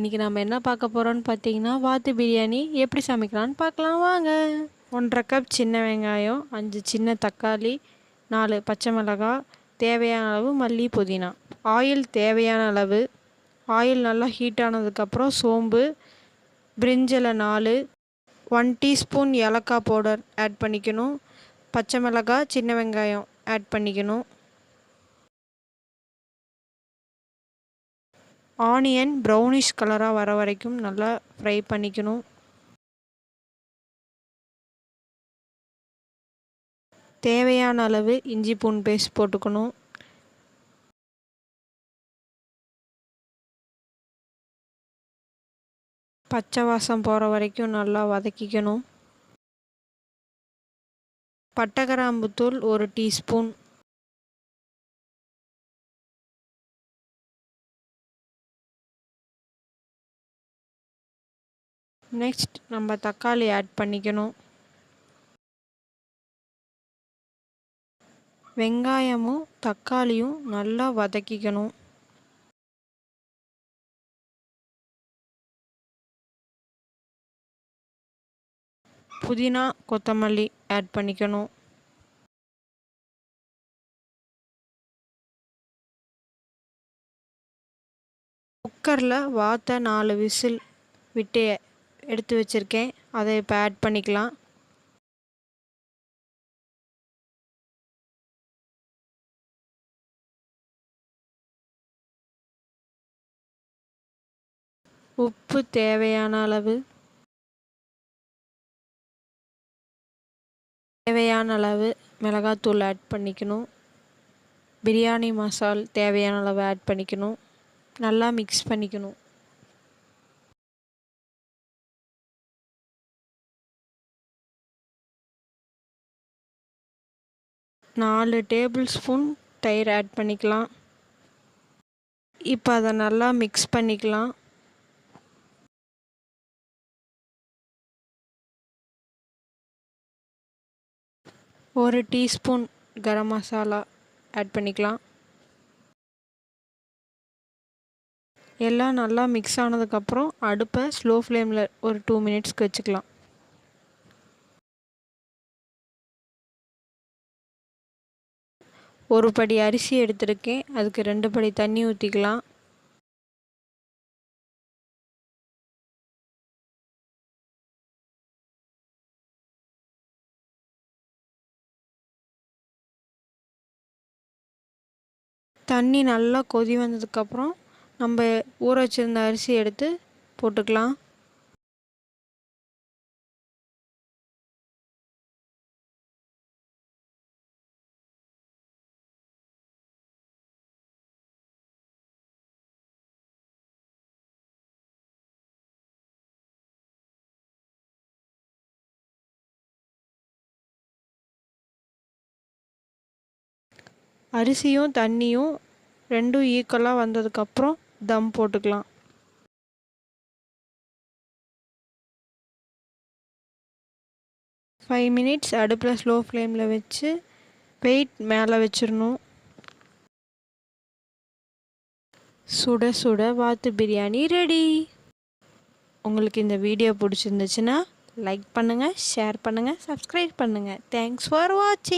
இன்றைக்கி நம்ம என்ன பார்க்க போகிறோன்னு பார்த்தீங்கன்னா வாத்து பிரியாணி எப்படி சமைக்கலான்னு பார்க்கலாம் வாங்க. 1.5 கப் சின்ன வெங்காயம், 5 சின்ன தக்காளி, 4 பச்சை மிளகாய், தேவையான அளவு மல்லி புதினா, ஆயில் தேவையான அளவு. ஆயில் நல்லா ஹீட் ஆனதுக்கப்புறம் சோம்பு, பிரிஞ்சில் 4, 1 டீஸ்பூன் ஏலக்காய் பவுடர் ஆட் பண்ணிக்கணும். பச்சை மிளகாய், சின்ன வெங்காயம் ஆட் பண்ணிக்கணும். ஆனியன் ப்ரௌனிஷ் கலராக வர வரைக்கும் நல்லா ஃப்ரை பண்ணிக்கணும். தேவையான அளவு இஞ்சி பூண்டு பேஸ்ட் போட்டுக்கணும். பச்சை வாசம் போகிற வரைக்கும் நல்லா வதக்கிக்கணும். பட்டை கிராம்பு தூள் 1 டீஸ்பூன். நெக்ஸ்ட் நம்ம தக்காளி ஆட் பண்ணிக்கணும். வெங்காயமும் தக்காளியும் நல்லா வதக்கிக்கணும். புதினா கொத்தமல்லி ஆட் பண்ணிக்கணும். குக்கரில் வாத்தை 4 விசில் விட்டு எடுத்து வச்சுருக்கேன். அதை இப்போ ஆட் பண்ணிக்கலாம். உப்பு தேவையான அளவு, மிளகாத்தூள் ஆட் பண்ணிக்கணும். பிரியாணி மசால் தேவையான அளவு ஆட் பண்ணிக்கணும். நல்லா மிக்ஸ் பண்ணிக்கணும். நாலு டேபிள் ஸ்பூன் தயிர் ஆட் பண்ணிக்கலாம். இப்போ அதை நல்லா மிக்ஸ் பண்ணிக்கலாம். ஒரு டீஸ்பூன் கரம் மசாலா ஆட் பண்ணிக்கலாம். எல்லாம் நல்லா மிக்ஸ் ஆனதுக்கப்புறம் அடுப்பை ஸ்லோ ஃப்ளேமில் ஒரு 2 மினிட்ஸ்க்கு வச்சுக்கலாம். ஒரு படி அரிசி எடுத்திருக்கேன், அதுக்கு 2 படி தண்ணி ஊற்றிக்கலாம். தண்ணி நல்லா கொதி வந்ததுக்கப்புறம் நம்ம ஊற வச்சுருந்த அரிசி எடுத்து போட்டுக்கலாம். அரிசியும் தண்ணியும் ரெண்டும் ஈக்குவலாக வந்ததுக்கப்புறம் தம் போட்டுக்கலாம். ஃபைவ் மினிட்ஸ் அடுப்பில் ஸ்லோ ஃப்ளேமில் வச்சு வெயிட் மேலே வச்சிடணும். சுட சுட வாத்து பிரியாணி ரெடி. உங்களுக்கு இந்த வீடியோ பிடிச்சிருந்துச்சுன்னா லைக் பண்ணுங்கள், ஷேர் பண்ணுங்கள், சப்ஸ்கிரைப் பண்ணுங்கள். தேங்க்ஸ் ஃபார் வாட்சிங்.